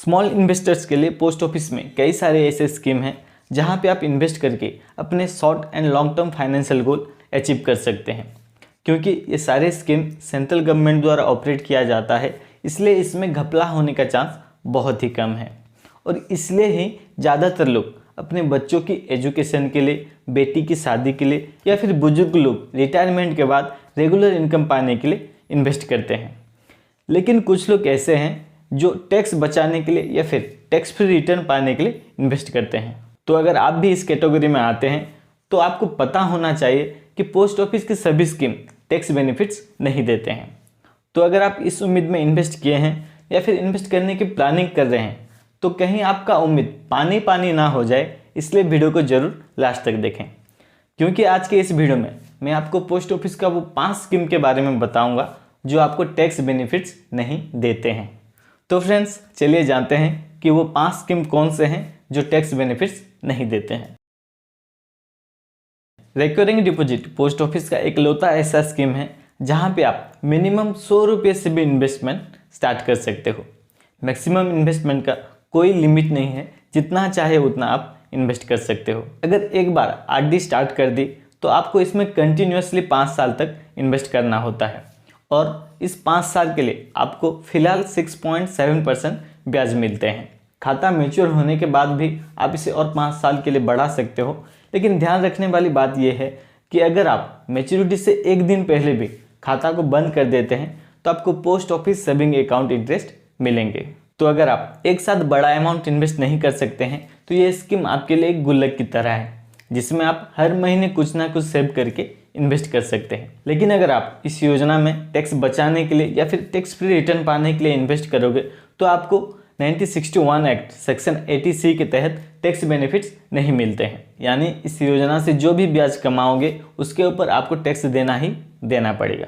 Small investors के लिए post office में कई सारे ऐसे स्कीम हैं जहां पे आप इन्वेस्ट करके अपने short and long term financial goal achieve कर सकते हैं। क्योंकि ये सारे स्कीम सेंट्रल गवर्नमेंट द्वारा ऑपरेट किया जाता है, इसलिए इसमें घपला होने का चांस बहुत ही कम है और इसलिए ही ज़्यादातर लोग अपने बच्चों की एजुकेशन के लिए, बेटी की शादी के लिए या फिर बुजुर्ग लोग रिटायरमेंट के बाद रेगुलर इनकम पाने के लिए इन्वेस्ट करते हैं। लेकिन कुछ लोग ऐसे हैं जो टैक्स बचाने के लिए या फिर टैक्स फ्री रिटर्न पाने के लिए इन्वेस्ट करते हैं। तो अगर आप भी इस कैटेगरी में आते हैं तो आपको पता होना चाहिए कि पोस्ट ऑफिस की सभी स्कीम टैक्स बेनिफिट्स नहीं देते हैं। तो अगर आप इस उम्मीद में इन्वेस्ट किए हैं या फिर इन्वेस्ट करने की प्लानिंग कर रहे हैं तो कहीं आपका उम्मीद पानी पानी ना हो जाए, इसलिए वीडियो को जरूर लास्ट तक देखें। क्योंकि आज के इस वीडियो में मैं आपको पोस्ट ऑफिस का वो 5 स्कीम के बारे में बताऊंगा जो आपको टैक्स बेनिफिट्स नहीं देते हैं। तो फ्रेंड्स, चलिए जानते हैं कि वो 5 स्कीम कौन से हैं जो टैक्स बेनिफिट्स नहीं देते हैं। रिकरिंग डिपॉजिट पोस्ट ऑफिस का इकलौता ऐसा स्कीम है जहां पे आप मिनिमम 100 रुपये से भी इन्वेस्टमेंट स्टार्ट कर सकते हो। मैक्सिमम इन्वेस्टमेंट का कोई लिमिट नहीं है, जितना चाहे उतना आप इन्वेस्ट कर सकते हो। अगर एक बार आरडी स्टार्ट कर दी तो आपको इसमें कंटिन्यूसली 5 साल तक इन्वेस्ट करना होता है और इस 5 साल के लिए आपको फिलहाल 6.7% ब्याज मिलते हैं। खाता मैच्योर होने के बाद भी आप इसे और 5 साल के लिए बढ़ा सकते हो, लेकिन ध्यान रखने वाली बात यह है कि अगर आप मैच्योरिटी से एक दिन पहले भी खाता को बंद कर देते हैं तो आपको post office saving account interest मिलेंगे। तो अगर आप एक साथ बड़ा अमाउंट इन्वेस्ट नहीं कर सकते हैं तो ये स्कीम आपके लिए एक गुल्लक की तरह है, जिसमें आप हर महीने कुछ ना कुछ सेव करके इन्वेस्ट कर सकते हैं। लेकिन अगर आप इस योजना में टैक्स बचाने के लिए या फिर टैक्स फ्री रिटर्न पाने के लिए इन्वेस्ट करोगे तो आपको 1961 एक्ट सेक्शन 80C के तहत टैक्स बेनिफिट्स नहीं मिलते हैं। यानी इस योजना से जो भी ब्याज कमाओगे उसके ऊपर आपको टैक्स देना ही देना पड़ेगा।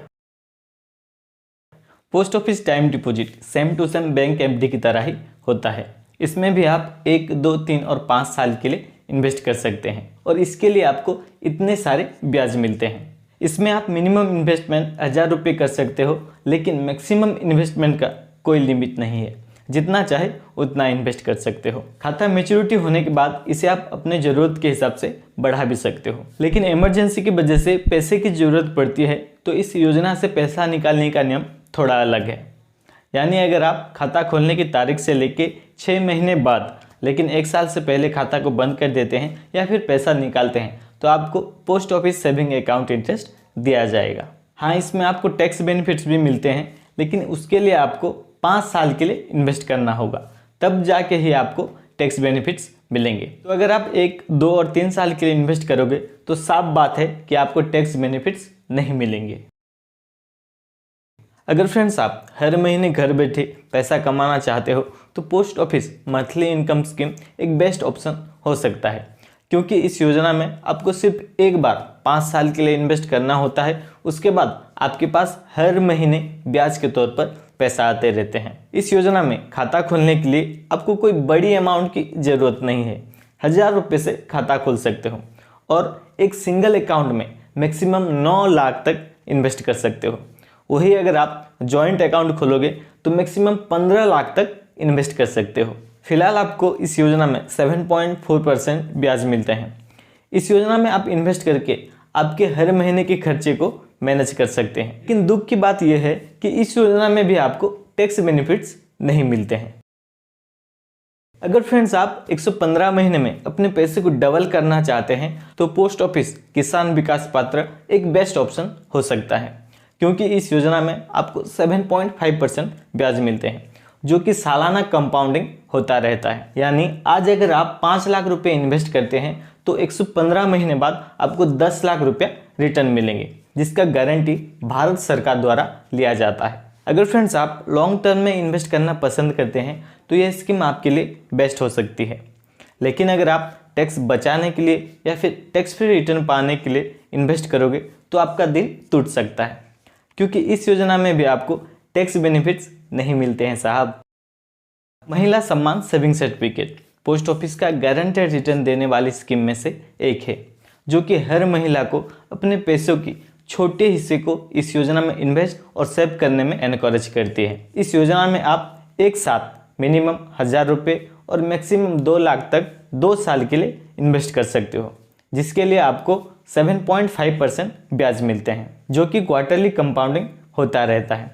Post office time deposit same to same bank FD की तरह ही होता है। इसमें भी आप 1, 2, 3 और 5 साल के लिए इन्वेस्ट कर सकते हैं और इसके लिए आपको इतने सारे ब्याज मिलते हैं। इसमें आप मिनिमम इन्वेस्टमेंट 1000 रुपये कर सकते हो, लेकिन मैक्सिमम इन्वेस्टमेंट का कोई लिमिट नहीं है, जितना चाहे उतना इन्वेस्ट कर सकते हो। खाता मैच्योरिटी होने के बाद इसे आप अपने ज़रूरत के हिसाब से बढ़ा भी सकते हो। लेकिन इमरजेंसी की वजह से पैसे की ज़रूरत पड़ती है तो इस योजना से पैसा निकालने का नियम थोड़ा अलग है। यानी अगर आप खाता खोलने की तारीख से लेके 6 महीने बाद लेकिन 1 साल से पहले खाता को बंद कर देते हैं या फिर पैसा निकालते हैं तो आपको post office saving account interest दिया जाएगा। हाँ, इसमें आपको टैक्स बेनिफिट्स भी मिलते हैं, लेकिन उसके लिए आपको 5 साल के लिए इन्वेस्ट करना होगा, तब जाके ही आपको टैक्स बेनिफिट्स मिलेंगे। तो अगर आप 1, 2 और 3 साल के लिए इन्वेस्ट करोगे तो साफ बात है कि आपको टैक्स बेनिफिट्स नहीं मिलेंगे। अगर फ्रेंड्स आप हर महीने घर बैठे पैसा कमाना चाहते हो तो post office monthly income scheme एक बेस्ट ऑप्शन हो सकता है, क्योंकि इस योजना में आपको सिर्फ एक बार 5 साल के लिए इन्वेस्ट करना होता है। उसके बाद आपके पास हर महीने ब्याज के तौर पर पैसा आते रहते हैं। इस योजना में खाता खोलने के लिए आपको कोई बड़ी अमाउंट की ज़रूरत नहीं है। 1000 रुपये से खाता खोल सकते हो और एक सिंगल अकाउंट में मैक्सिमम 9 लाख तक इन्वेस्ट कर सकते हो। वही अगर आप जॉइंट अकाउंट खोलोगे तो मैक्सिमम 15 लाख तक इन्वेस्ट कर सकते हो। फिलहाल आपको इस योजना में 7.4% ब्याज मिलते हैं। इस योजना में आप इन्वेस्ट करके आपके हर महीने के खर्चे को मैनेज कर सकते हैं। लेकिन दुख की बात यह है कि इस योजना में भी आपको टैक्स बेनिफिट्स नहीं मिलते हैं। अगर फ्रेंड्स आप 115 महीने में अपने पैसे को डबल करना चाहते हैं तो पोस्ट ऑफिस किसान विकास पात्र एक बेस्ट ऑप्शन हो सकता है, क्योंकि इस योजना में आपको 7.5% ब्याज मिलते हैं, जो कि सालाना कंपाउंडिंग होता रहता है। यानी आज अगर आप 5 लाख रुपए इन्वेस्ट करते हैं तो 115 महीने बाद आपको 10 लाख रुपया रिटर्न मिलेंगे, जिसका गारंटी भारत सरकार द्वारा लिया जाता है। अगर फ्रेंड्स आप लॉन्ग टर्म में इन्वेस्ट करना पसंद करते हैं तो यह स्कीम आपके लिए बेस्ट हो सकती है। लेकिन अगर आप टैक्स बचाने के लिए या फिर टैक्स फ्री रिटर्न पाने के लिए इन्वेस्ट करोगे तो आपका दिल टूट सकता है, क्योंकि इस योजना में भी आपको टैक्स बेनिफिट्स नहीं मिलते हैं साहब। महिला सम्मान सेविंग सर्टिफिकेट पोस्ट ऑफिस का गारंटेड रिटर्न देने वाली स्कीम में से एक है, जो कि हर महिला को अपने पैसों की छोटे हिस्से को इस योजना में इन्वेस्ट और सेव करने में एनकरेज करती है। इस योजना में आप एक साथ मिनिमम 1000 रुपये और मैक्सिमम 2 लाख तक 2 साल के लिए इन्वेस्ट कर सकते हो, जिसके लिए आपको 7.5% ब्याज मिलते हैं, जो कि क्वार्टरली कंपाउंडिंग होता रहता है।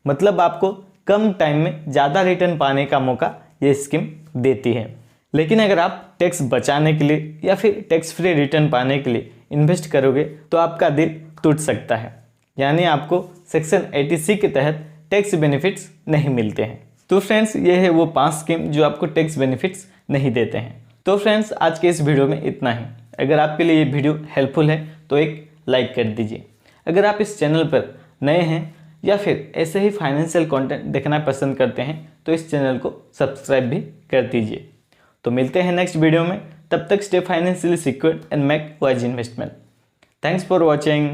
मतलब आपको कम टाइम में ज़्यादा रिटर्न पाने का मौका ये स्कीम देती है। लेकिन अगर आप टैक्स बचाने के लिए या फिर टैक्स फ्री रिटर्न पाने के लिए इन्वेस्ट करोगे तो आपका दिल टूट सकता है, यानी आपको सेक्शन 80C के तहत टैक्स बेनिफिट्स नहीं मिलते हैं। तो फ्रेंड्स, ये है वो 5 स्कीम जो आपको टैक्स बेनिफिट्स नहीं देते हैं। तो फ्रेंड्स, आज के इस वीडियो में इतना ही। अगर आपके लिए ये वीडियो हेल्पफुल है तो एक लाइक कर दीजिए। अगर आप इस चैनल पर नए हैं या फिर ऐसे ही फाइनेंशियल कंटेंट देखना पसंद करते हैं तो इस चैनल को सब्सक्राइब भी कर दीजिए। तो मिलते हैं नेक्स्ट वीडियो में, तब तक stay financially secured and make wise investment. Thanks for watching.